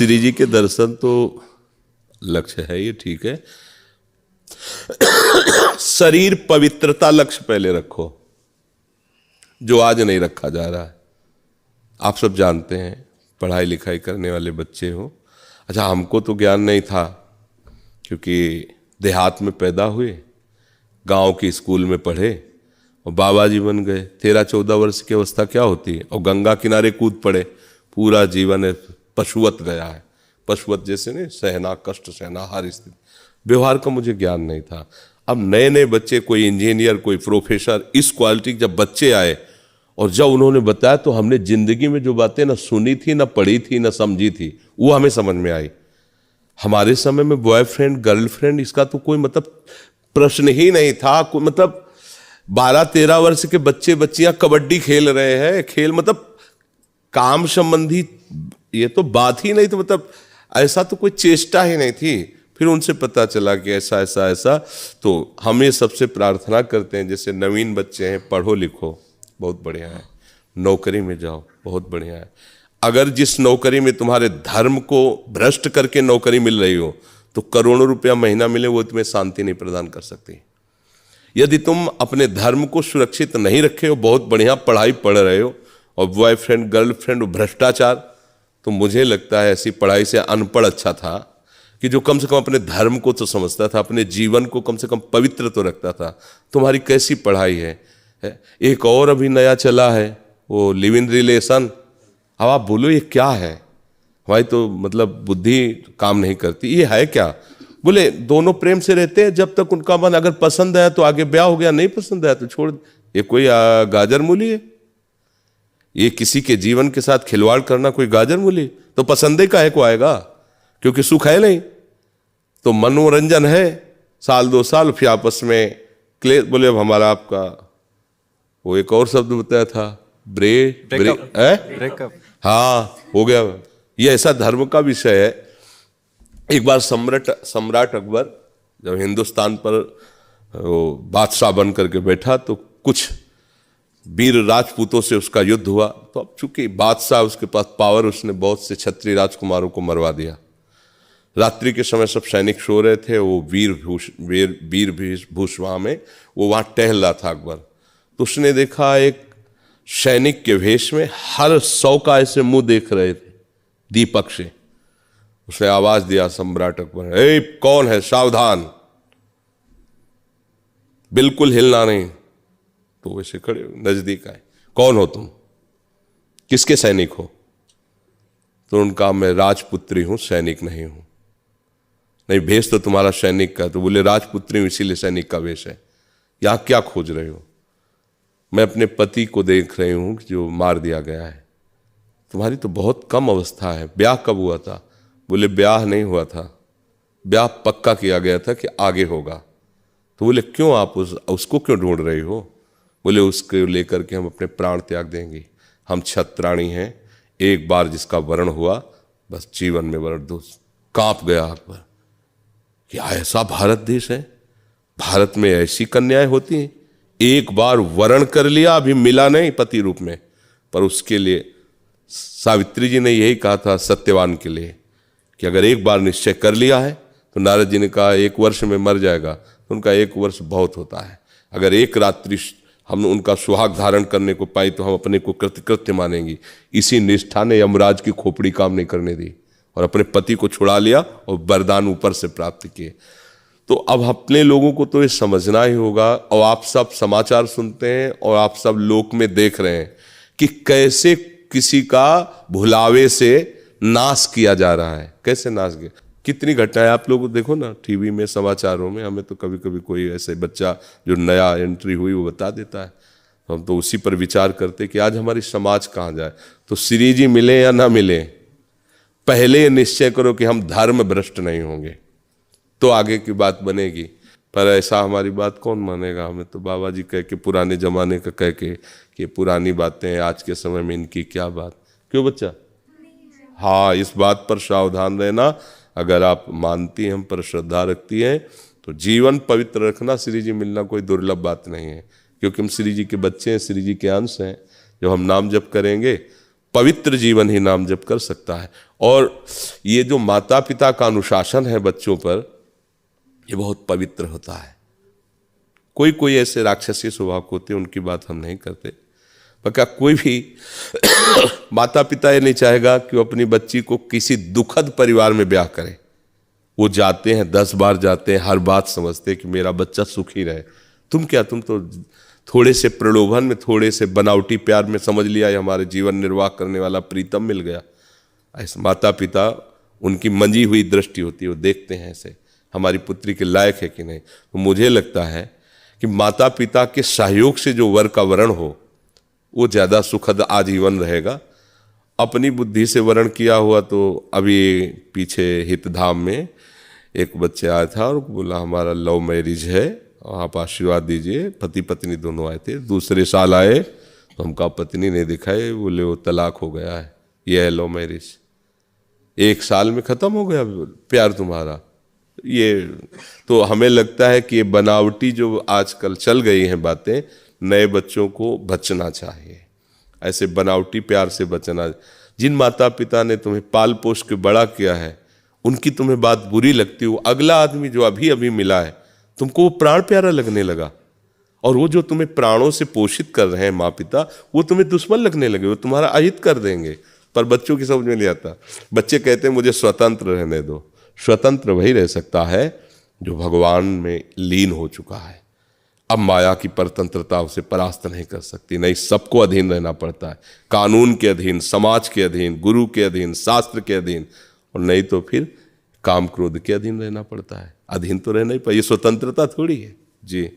श्री जी के दर्शन तो लक्ष्य है, ये ठीक है। शरीर पवित्रता लक्ष्य पहले रखो, जो आज नहीं रखा जा रहा है। आप सब जानते हैं, पढ़ाई लिखाई करने वाले बच्चे हो। अच्छा, हमको तो ज्ञान नहीं था, क्योंकि देहात में पैदा हुए, गांव के स्कूल में पढ़े और बाबा जी बन गए। 13-14 वर्ष की अवस्था क्या होती है, और गंगा किनारे कूद पड़े। पूरा जीवन पशुवत गया है। पशुवत जैसे नहीं, सहना, कष्ट सहना हर स्थिति। व्यवहार का मुझे ज्ञान नहीं था। अब नए नए बच्चे, कोई इंजीनियर, कोई प्रोफेसर, इस क्वालिटी जब बच्चे आए और जब उन्होंने बताया, तो हमने जिंदगी में जो बातें ना सुनी थी, ना पढ़ी थी, ना समझी थी, वो हमें समझ में आई। हमारे समय में बॉयफ्रेंड गर्लफ्रेंड इसका तो कोई मतलब प्रश्न ही नहीं था। कोई मतलब 12-13 वर्ष के बच्चे बच्चियां कबड्डी खेल रहे हैं, खेल मतलब काम संबंधी ये तो बात ही नहीं थी, मतलब ऐसा तो कोई चेष्टा ही नहीं थी। फिर उनसे पता चला कि ऐसा ऐसा ऐसा। तो हम ये सबसे प्रार्थना करते हैं, जैसे नवीन बच्चे हैं, पढ़ो लिखो, बहुत बढ़िया है। नौकरी में जाओ, बहुत बढ़िया है। अगर जिस नौकरी में तुम्हारे धर्म को भ्रष्ट करके नौकरी मिल रही हो, तो करोड़ों रुपया महीना मिले, वो तुम्हें शांति नहीं प्रदान कर सकती। यदि तुम अपने धर्म को सुरक्षित नहीं रखे हो, बहुत बढ़िया पढ़ाई पढ़ रहे हो, और बॉयफ्रेंड गर्लफ्रेंड भ्रष्टाचार, तो मुझे लगता है ऐसी पढ़ाई से अनपढ़ अच्छा था कि जो कम से कम अपने धर्म को तो समझता था, अपने जीवन को कम से कम पवित्र तो रखता था। तुम्हारी कैसी पढ़ाई है? एक और अभी नया चला है, वो लिव इन रिलेशन। अब आप बोलो ये क्या है? हमारी तो मतलब बुद्धि काम नहीं करती। ये है क्या? बोले दोनों प्रेम से रहते हैं, जब तक उनका मन, अगर पसंद आया तो आगे ब्याह हो गया, नहीं पसंद आया तो छोड़। ये कोई गाजर मूली है? ये किसी के जीवन के साथ खिलवाड़ करना कोई गाजर मूली? तो पसंदे काहे को आएगा? क्योंकि सुख है नहीं, तो मनोरंजन है, 1-2 साल, फिर आपस में क्लेश। बोले अब हमारा आपका वो एक और शब्द बताया था, ब्रेकअप। हाँ, हो गया। ये ऐसा धर्म का विषय है। एक बार सम्राट अकबर जब हिंदुस्तान पर वो बादशाह बन करके बैठा, तो कुछ वीर राजपूतों से उसका युद्ध हुआ। तो अब चूंकि बादशाह, उसके पास पावर, उसने बहुत से क्षत्रिय राजकुमारों को मरवा दिया। रात्रि के समय सब सैनिक सो रहे थे, वो वीर भूषवा में वो वहाँ टहल रहा था अकबर। तो उसने देखा एक सैनिक के वेश में हर 100 का ऐसे मुंह देख रहे थे दीपक से। उसने आवाज दिया, सम्राट अकबर, ए कौन है? सावधान, बिल्कुल हिलना नहीं। तो वैसे खड़े नजदीक आए, कौन हो तुम? किसके सैनिक हो? तो उनका मैं राजपुत्री हूं, सैनिक नहीं हूं। नहीं, भेष तो तुम्हारा सैनिक का। तो बोले राजपुत्री हूं, इसीलिए सैनिक का वेश है। यहां क्या खोज रहे हो? मैं अपने पति को देख रही हूं जो मार दिया गया है। तुम्हारी तो बहुत कम अवस्था है, ब्याह कब हुआ था? बोले ब्याह नहीं हुआ था, ब्याह पक्का किया गया था कि आगे होगा। तो बोले क्यों, आप उसको क्यों ढूंढ रही हो? बोले उसको लेकर के हम अपने प्राण त्याग देंगे। हम क्षत्राणी हैं, एक बार जिसका वरण हुआ, बस जीवन में वरण दो। कांप गया अकबर, क्या ऐसा भारत देश है? भारत में ऐसी कन्याएं होती हैं? एक बार वरण कर लिया, अभी मिला नहीं पति रूप में, पर उसके लिए सावित्री जी ने यही कहा था सत्यवान के लिए कि अगर एक बार निश्चय कर लिया है, तो नारद जी ने कहा 1 वर्ष में मर जाएगा, तो उनका 1 वर्ष बहुत होता है। अगर एक रात्रि हम उनका सुहाग धारण करने को पाई, तो हम अपने को कृत्य मानेंगी। इसी निष्ठा ने यमराज की खोपड़ी काम नहीं करने दी और अपने पति को छुड़ा लिया और वरदान ऊपर से प्राप्त किए। तो अब अपने लोगों को तो ये समझना ही होगा। और आप सब समाचार सुनते हैं और आप सब लोक में देख रहे हैं कि कैसे किसी का भुलावे से नाश किया जा रहा है। कैसे नाश किया, कितनी घटनाएं आप लोग देखो ना टीवी में, समाचारों में। हमें तो कभी कभी कोई ऐसे बच्चा जो नया एंट्री हुई वो बता देता है, हम तो उसी पर विचार करते कि आज हमारी समाज कहाँ जाए। तो श्री जी मिले या ना मिले, पहले निश्चय करो कि हम धर्म भ्रष्ट नहीं होंगे, तो आगे की बात बनेगी। पर ऐसा हमारी बात कौन मानेगा? हमें तो बाबा जी कह के, पुराने जमाने का कह के कि पुरानी बातें, आज के समय में इनकी क्या बात। क्यों बच्चा? हाँ, इस बात पर सावधान रहना। अगर आप मानती हैं, हम पर श्रद्धा रखती हैं, तो जीवन पवित्र रखना। श्री जी मिलना कोई दुर्लभ बात नहीं है, क्योंकि हम श्री जी के बच्चे हैं, श्री जी के अंश हैं। जब हम नाम जप करेंगे, पवित्र जीवन ही नाम जप कर सकता है। और ये जो माता पिता का अनुशासन है बच्चों पर, ये बहुत पवित्र होता है। कोई कोई ऐसे राक्षसी स्वभाव के होते हैं, उनकी बात हम नहीं करते, पर क्या कोई भी माता पिता ये नहीं चाहेगा कि वो अपनी बच्ची को किसी दुखद परिवार में ब्याह करे। वो जाते हैं, 10 बार जाते हैं, हर बात समझते हैं कि मेरा बच्चा सुखी रहे। तुम क्या, तुम तो थोड़े से प्रलोभन में, थोड़े से बनावटी प्यार में समझ लिया ये हमारे जीवन निर्वाह करने वाला प्रीतम मिल गया। ऐसे माता पिता, उनकी मंजी हुई दृष्टि होती है, वो देखते हैं ऐसे हमारी पुत्री के लायक है कि नहीं। तो मुझे लगता है कि माता पिता के सहयोग से जो वर का वरण हो वो ज़्यादा सुखद आजीवन रहेगा। अपनी बुद्धि से वरण किया हुआ तो अभी पीछे हितधाम में एक बच्चे आया था और बोला हमारा लव मैरिज है, आप आशीर्वाद दीजिए। पति पत्नी दोनों आए थे, दूसरे साल आए तो हमका पत्नी नहीं दिखाई, बोले वो तलाक हो गया है, ये है लव मैरिज। 1 साल में ख़त्म हो गया प्यार तुम्हारा। ये तो हमें लगता है कि ये बनावटी जो आजकल चल गई हैं बातें, नए बच्चों को बचना चाहिए, ऐसे बनावटी प्यार से बचना। जिन माता पिता ने तुम्हें पाल पोस के बड़ा किया है, उनकी तुम्हें बात बुरी लगती हो, अगला आदमी जो अभी अभी मिला है तुमको वो प्राण प्यारा लगने लगा, और वो जो तुम्हें प्राणों से पोषित कर रहे हैं माँ पिता, वो तुम्हें दुश्मन लगने लगे, वो तुम्हारा अहित कर देंगे। पर बच्चों की समझ में नहीं आता। बच्चे कहते हैं मुझे स्वतंत्र रहने दो। स्वतंत्र वही रह सकता है जो भगवान में लीन हो चुका है। अब माया की परतंत्रता उसे परास्त नहीं कर सकती, नहीं, सबको अधीन रहना पड़ता है, कानून के अधीन, समाज के अधीन, गुरु के अधीन, शास्त्र के अधीन, और नहीं तो फिर काम क्रोध के अधीन रहना पड़ता है। अधीन तो रहना ही पड़ेगा, ये स्वतंत्रता थोड़ी है जी।